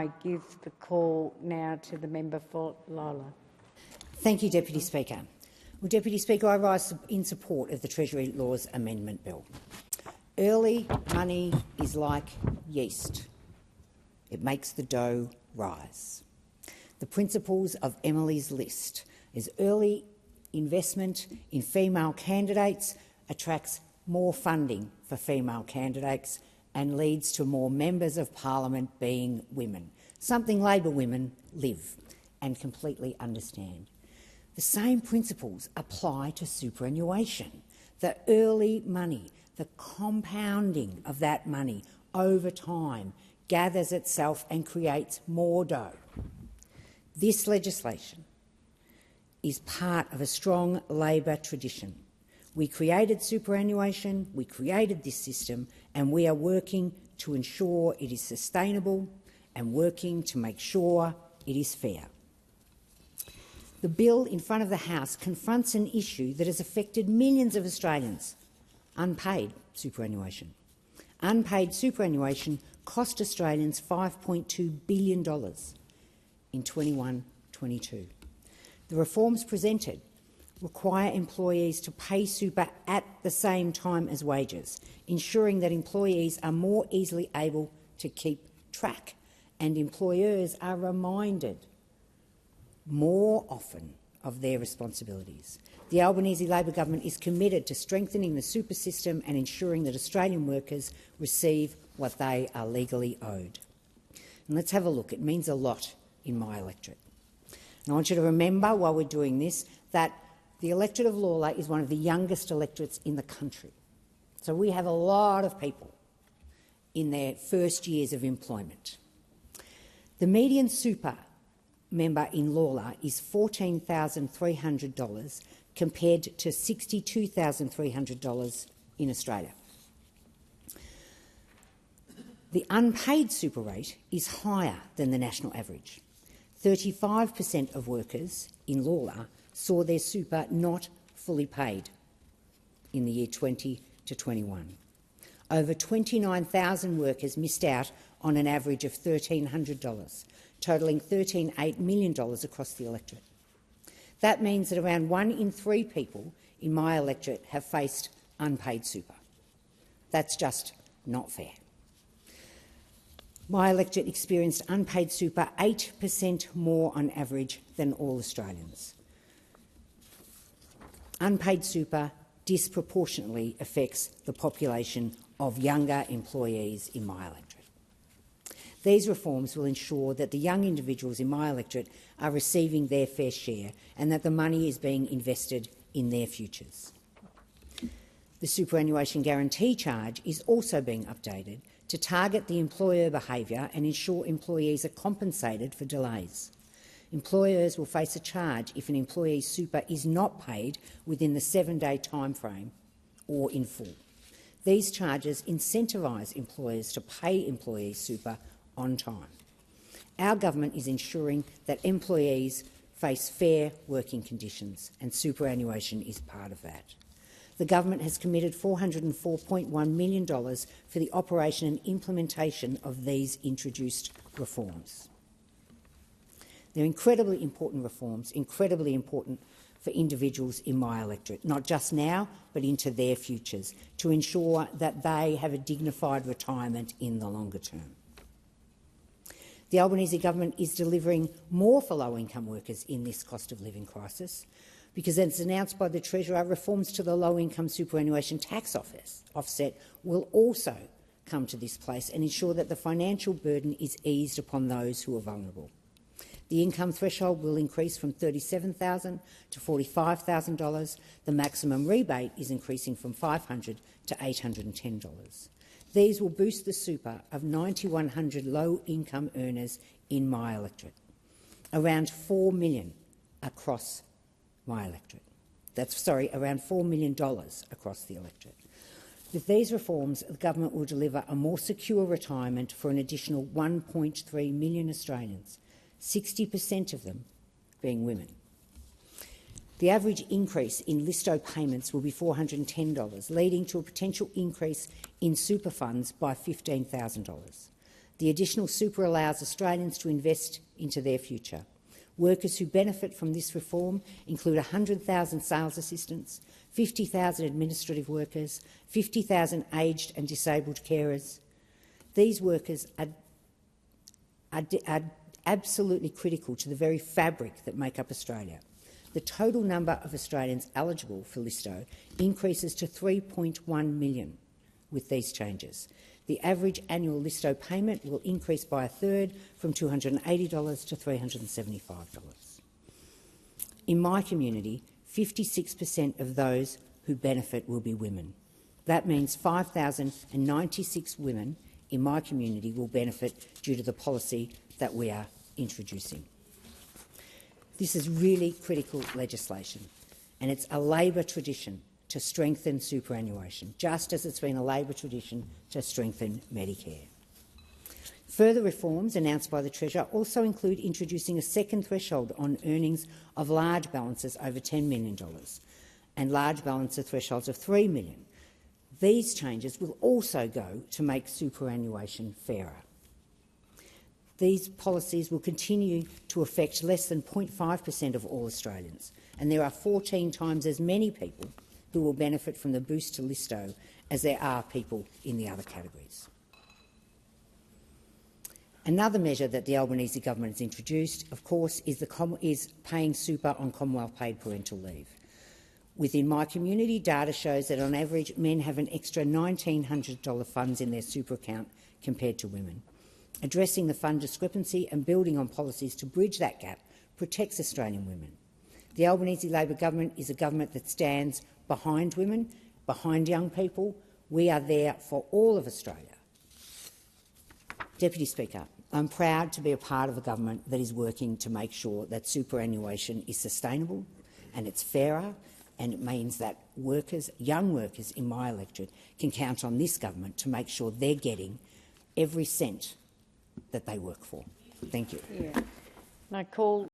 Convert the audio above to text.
I give the call now to the member for Lola. Thank you, Deputy Speaker. Well, Deputy Speaker, I rise in support of the Treasury Laws Amendment Bill. Early money is like yeast. It makes the dough rise. The principles of Emily's list is early investment in female candidates attracts more funding for female candidates and leads to more members of parliament being women, something Labor women live and completely understand. The same principles apply to superannuation. The early money, the compounding of that money over time gathers itself and creates more dough. This legislation is part of a strong Labor tradition. We created superannuation, we created this system, and we are working to ensure it is sustainable and working to make sure it is fair. The bill in front of the House confronts an issue that has affected millions of Australians: unpaid superannuation. Unpaid superannuation cost Australians $5.2 billion in 21-22. The reforms presented require employees to pay super at the same time as wages, ensuring that employees are more easily able to keep track and employers are reminded more often of their responsibilities. The Albanese Labor government is committed to strengthening the super system and ensuring that Australian workers receive what they are legally owed. And let's have a look. It means a lot in my electorate. And I want you to remember, while we're doing this, that the electorate of Lalor is one of the youngest electorates in the country. So we have a lot of people in their first years of employment. The median super member in Lalor is $14,300 compared to $62,300 in Australia. The unpaid super rate is higher than the national average. 35% of workers in Lalor saw their super not fully paid in the year 20 to 21. Over 29,000 workers missed out on an average of $1,300, totalling $13.8 million across the electorate. That means that around 1 in 3 people in my electorate have faced unpaid super. That's just not fair. My electorate experienced unpaid super 8% more on average than all Australians. Unpaid super disproportionately affects the population of younger employees in my electorate. These reforms will ensure that the young individuals in my electorate are receiving their fair share and that the money is being invested in their futures. The superannuation guarantee charge is also being updated to target the employer behaviour and ensure employees are compensated for delays. Employers will face a charge if an employee's super is not paid within the 7-day timeframe or in full. These charges incentivise employers to pay employees super on time. Our government is ensuring that employees face fair working conditions, and superannuation is part of that. The government has committed $404.1 million for the operation and implementation of these introduced reforms. They're incredibly important reforms, incredibly important for individuals in my electorate, not just now but into their futures, to ensure that they have a dignified retirement in the longer term. The Albanese government is delivering more for low-income workers in this cost of living crisis because, as announced by the Treasurer, reforms to the low-income superannuation tax offset will also come to this place and ensure that the financial burden is eased upon those who are vulnerable. The income threshold will increase from $37,000 to $45,000. The maximum rebate is increasing from $500 to $810. These will boost the super of 9,100 low-income earners in my electorate, around 4 million across my electorate. Around $4 million across the electorate. With these reforms, the government will deliver a more secure retirement for an additional 1.3 million Australians, 60% of them being women. The average increase in listo payments will be $410, leading to a potential increase in super funds by $15,000. The additional super allows Australians to invest into their future. Workers who benefit from this reform include 100,000 sales assistants, 50,000 administrative workers, 50,000 aged and disabled carers. These workers are absolutely critical to the very fabric that make up Australia. The total number of Australians eligible for LISTO increases to 3.1 million with these changes. The average annual LISTO payment will increase by a third, from $280 to $375. In my community, 56% of those who benefit will be women. That means 5,096 women in my community will benefit due to the policy that we are introducing. This is really critical legislation, and it's a Labor tradition to strengthen superannuation, just as it's been a Labor tradition to strengthen Medicare. Further reforms announced by the Treasurer also include introducing a second threshold on earnings of large balances over $10 million and large balances thresholds of $3 million. These changes will also go to make superannuation fairer. These policies will continue to affect less than 0.5% of all Australians, and there are 14 times as many people who will benefit from the boost to LISTO as there are people in the other categories. Another measure that the Albanese government has introduced, of course, is paying super on Commonwealth-paid parental leave. Within my community, data shows that on average men have an extra $1,900 funds in their super account compared to women. Addressing the fund discrepancy and building on policies to bridge that gap protects Australian women. The Albanese Labor government is a government that stands behind women, behind young people. We are there for all of Australia. Deputy Speaker, I'm proud to be a part of a government that is working to make sure that superannuation is sustainable and it's fairer, and it means that workers, young workers in my electorate can count on this government to make sure they're getting every cent that they work for. Thank you. Yeah. I call